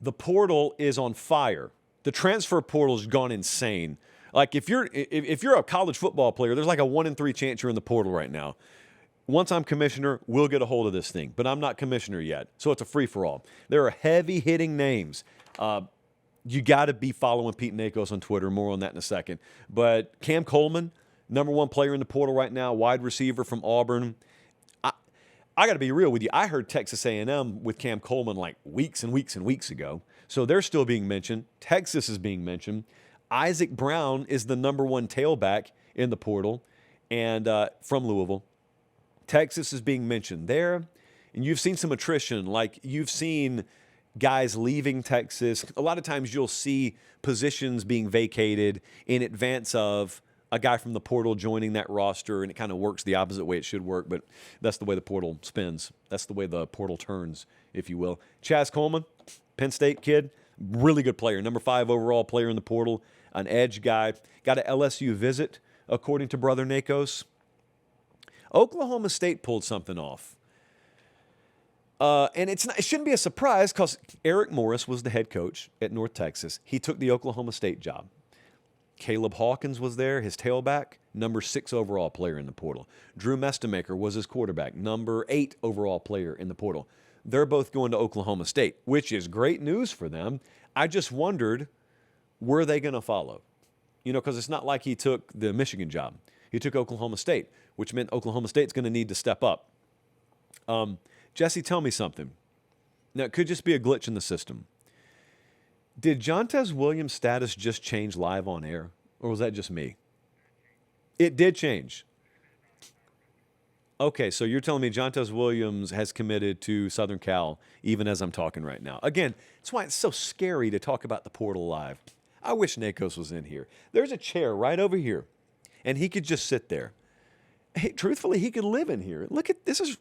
The portal is on fire. The transfer portal has gone insane. Like if you're a college football player, there's like a 1 in 3 chance you're in the portal right now. Once I'm commissioner, we'll get a hold of this thing, but I'm not commissioner yet, so it's a free-for-all. There are heavy-hitting names. You got to be following Pete Nakos on Twitter. More on that in a second. But Cam Coleman, number 1 player in the portal right now, wide receiver from Auburn. I got to be real with you. I heard Texas A&M with Cam Coleman like weeks and weeks and weeks ago. So they're still being mentioned. Texas is being mentioned. Isaac Brown is the number 1 tailback in the portal and from Louisville. Texas is being mentioned there. And you've seen some attrition. Like you've seen guys leaving Texas. A lot of times you'll see positions being vacated in advance of a guy from the portal joining that roster, and it kind of works the opposite way it should work, but that's the way the portal spins. That's the way the portal turns, if you will. Chaz Coleman, Penn State kid, really good player, number 5 overall player in the portal, an edge guy. Got an LSU visit, according to Brother Nakos. Oklahoma State pulled something off. And it shouldn't be a surprise because Eric Morris was the head coach at North Texas. He took the Oklahoma State job. Caleb Hawkins was there, his tailback, number 6 overall player in the portal. Drew Mestemaker was his quarterback, number 8 overall player in the portal. They're both going to Oklahoma State, which is great news for them. I just wondered, were they going to follow? You know, because it's not like he took the Michigan job. He took Oklahoma State, which meant Oklahoma State's going to need to step up. Jesse, tell me something. Now, it could just be a glitch in the system. Did Jontez Williams' status just change live on air, or was that just me? It did change. Okay, so you're telling me Jontez Williams has committed to Southern Cal even as I'm talking right now. Again, that's why it's so scary to talk about the portal live. I wish Nakos was in here. There's a chair right over here, and he could just sit there. Hey, truthfully, he could live in here. Look at this.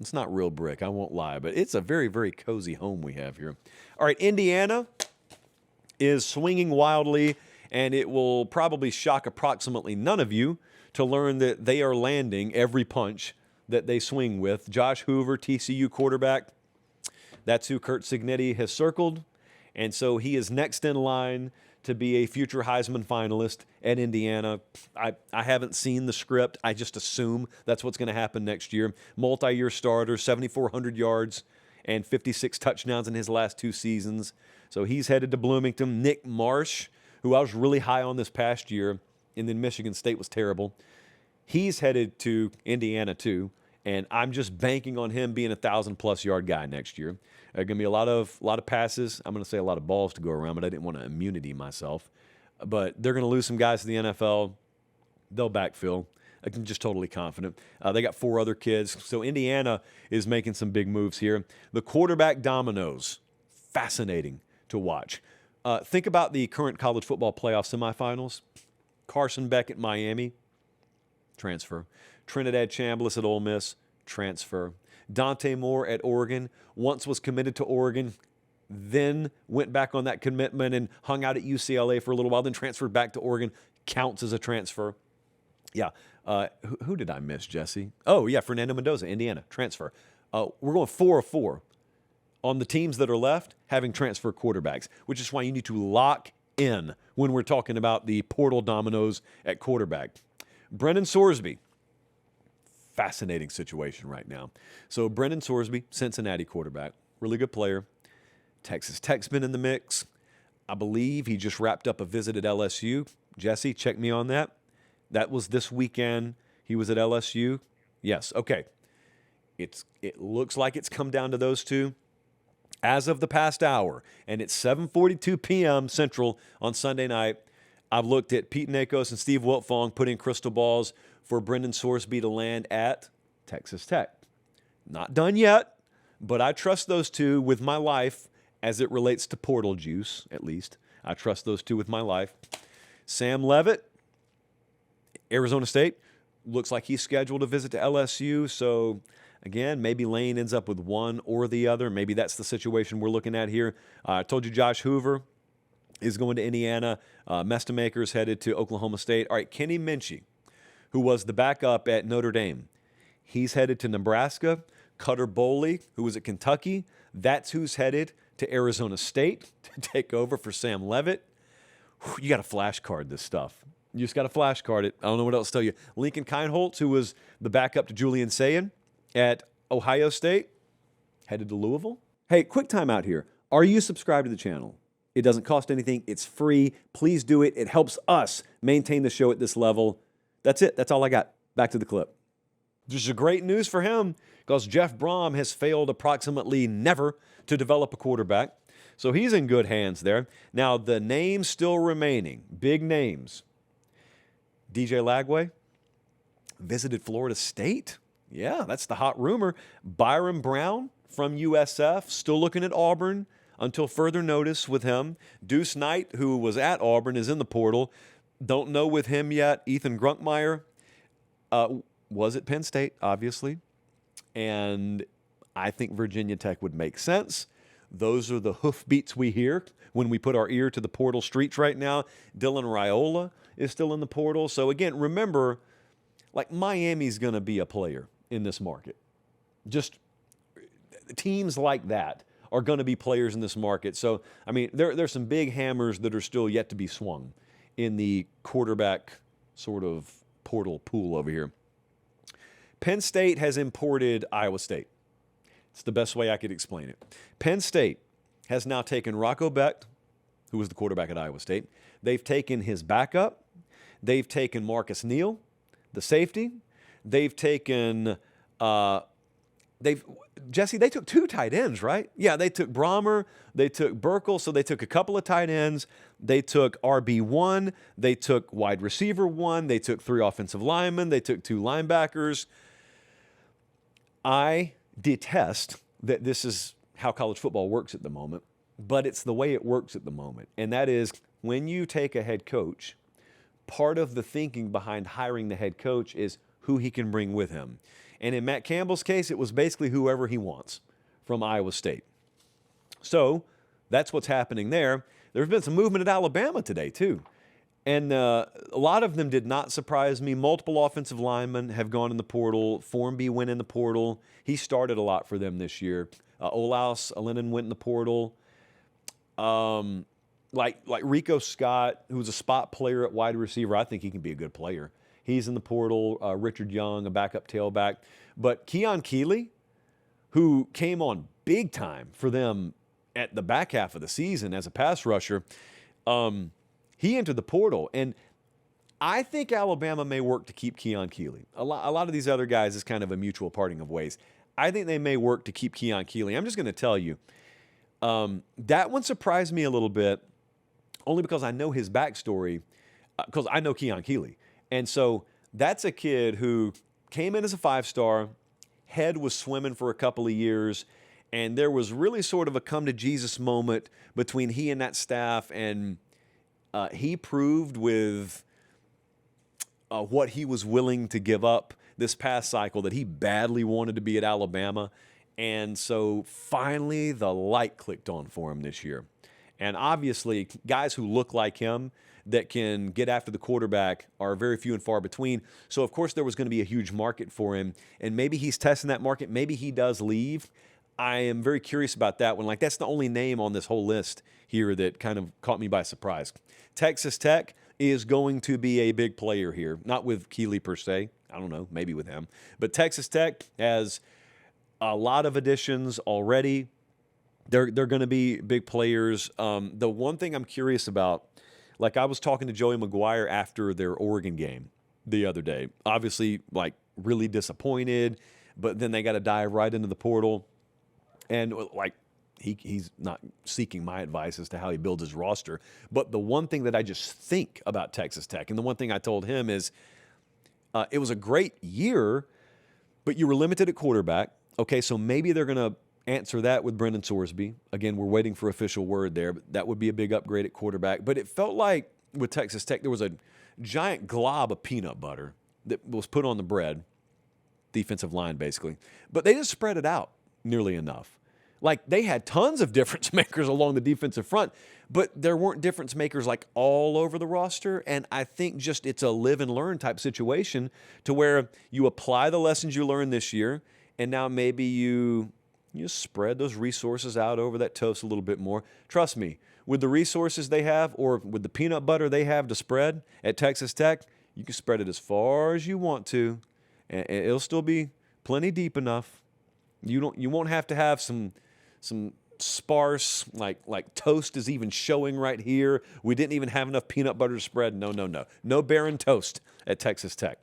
It's not real brick, I won't lie, but it's a very, very cozy home we have here. All right, Indiana is swinging wildly, and it will probably shock approximately none of you to learn that they are landing every punch that they swing with. Josh Hoover, TCU quarterback, that's who Kurt Cignetti has circled, and so he is next in line to be a future Heisman finalist at Indiana. I haven't seen the script. I just assume that's what's going to happen next year. Multi-year starter, 7,400 yards and 56 touchdowns in his last 2 seasons. So he's headed to Bloomington. Nick Marsh, who I was really high on this past year, and then Michigan State was terrible. He's headed to Indiana too, and I'm just banking on him being a 1,000-plus yard guy next year. Going to be a lot of passes. I'm going to say a lot of balls to go around, but I didn't want to immunity myself. But they're going to lose some guys to the NFL. They'll backfill. I'm just totally confident. They got 4 other kids. So Indiana is making some big moves here. The quarterback dominoes, fascinating to watch. Think about the current college football playoff semifinals. Carson Beck at Miami, transfer. Trinidad Chambliss at Ole Miss, transfer. Dante Moore at Oregon, once was committed to Oregon, then went back on that commitment and hung out at UCLA for a little while, then transferred back to Oregon, counts as a transfer. Yeah. Who did I miss, Jesse? Oh, yeah, Fernando Mendoza, Indiana, transfer. We're going 4 of 4 on the teams that are left having transfer quarterbacks, which is why you need to lock in when we're talking about the portal dominoes at quarterback. Brennan Sorsby, fascinating situation right now. So Brennan Sorsby, Cincinnati quarterback, really good player. Texas Tech's been in the mix. I believe he just wrapped up a visit at LSU. Jesse, check me on that. That was this weekend. He was at LSU. Yes, okay. It looks like it's come down to those two as of the past hour, and it's 7:42 p.m. Central on Sunday night. I've looked at Pete Nakos and Steve Wiltfong putting crystal balls for Brendan Sorsby to land at Texas Tech. Not done yet, but I trust those two with my life as it relates to portal juice, at least. I trust those two with my life. Sam Levitt, Arizona State, looks like he's scheduled to visit to LSU, so again, maybe Lane ends up with one or the other. Maybe that's the situation we're looking at here. I told you Josh Hoover is going to Indiana. Mestemaker's headed to Oklahoma State. All right, Kenny Minchie, who was the backup at Notre Dame, he's headed to Nebraska. Cutter Boley, who was at Kentucky, that's who's headed to Arizona State to take over for Sam Leavitt. You got to flashcard this stuff. You just got to flashcard it. I don't know what else to tell you. Lincoln Kienholz, who was the backup to Julian Sayin at Ohio State, headed to Louisville. Hey, quick time out here. Are you subscribed to the channel? It doesn't cost anything. It's free. Please do it. It helps us maintain the show at this level. That's it. That's all I got. Back to the clip. This is great news for him because Jeff Brom has failed approximately never to develop a quarterback. So he's in good hands there. Now, the names still remaining, big names. DJ Lagway visited Florida State. Yeah, that's the hot rumor. Byron Brown from USF, still looking at Auburn until further notice with him. Deuce Knight, who was at Auburn, is in the portal. Don't know with him yet. Ethan Grunkmeyer was at Penn State, obviously. And I think Virginia Tech would make sense. Those are the hoofbeats we hear when we put our ear to the portal streets right now. Dylan Raiola is still in the portal. So, again, remember, like Miami's going to be a player in this market. Just teams like that are going to be players in this market. So, I mean, there's some big hammers that are still yet to be swung in the quarterback sort of portal pool over here. Penn State has imported Iowa State. It's the best way I could explain it. Penn State has now taken Rocco Becht, who was the quarterback at Iowa State. They've taken his backup. They've taken Marcus Neal, the safety. They've taken Jesse, they took 2 tight ends, right? Yeah, they took Brahmer, they took Burkle, so they took a couple of tight ends. They took RB1, they took wide receiver 1, they took 3 offensive linemen, they took 2 linebackers. I detest that this is how college football works at the moment, but it's the way it works at the moment. And that is when you take a head coach, part of the thinking behind hiring the head coach is who he can bring with him. And in Matt Campbell's case, it was basically whoever he wants from Iowa State. So that's what's happening there. There's been some movement at Alabama today, too. And a lot of them did not surprise me. Multiple offensive linemen have gone in the portal. Formby went in the portal. He started a lot for them this year. Olaus Alinen went in the portal. Like Rico Scott, who's a spot player at wide receiver, I think he can be a good player. He's in the portal. Richard Young, a backup tailback. But Keon Keeley, who came on big time for them at the back half of the season as a pass rusher, he entered the portal. And I think Alabama may work to keep Keon Keeley. A lot of these other guys is kind of a mutual parting of ways. I think they may work to keep Keon Keeley. I'm just going to tell you, that one surprised me a little bit, only because I know his backstory, because I know Keon Keeley. And so that's a kid who came in as a 5-star, head was swimming for a couple of years, and there was really sort of a come-to-Jesus moment between he and that staff, and he proved with what he was willing to give up this past cycle that he badly wanted to be at Alabama. And so finally the light clicked on for him this year. And obviously guys who look like him that can get after the quarterback are very few and far between. So, of course, there was going to be a huge market for him. And maybe he's testing that market. Maybe he does leave. I am very curious about that one. Like, that's the only name on this whole list here that kind of caught me by surprise. Texas Tech is going to be a big player here. Not with Keeley per se. I don't know, maybe with him. But Texas Tech has a lot of additions already. They're going to be big players. The one thing I'm curious about, like I was talking to Joey McGuire after their Oregon game the other day. Obviously, like, really disappointed, but then they got to dive right into the portal. And, like, he's not seeking my advice as to how he builds his roster. But the one thing that I just think about Texas Tech, and the one thing I told him is it was a great year, but you were limited at quarterback. Okay, so maybe they're going to answer that with Brendan Sorsby. Again, we're waiting for official word there, but that would be a big upgrade at quarterback. But it felt like with Texas Tech, there was a giant glob of peanut butter that was put on the bread, defensive line basically, but they didn't spread it out nearly enough. Like, they had tons of difference makers along the defensive front, but there weren't difference makers like all over the roster. And I think just it's a live and learn type situation to where you apply the lessons you learned this year, and now maybe you You just spread those resources out over that toast a little bit more. Trust me, with the resources they have or with the peanut butter they have to spread at Texas Tech, you can spread it as far as you want to, and it'll still be plenty deep enough. You won't have to have some sparse like toast is even showing right here. We didn't even have enough peanut butter to spread. No, no, no. No barren toast at Texas Tech.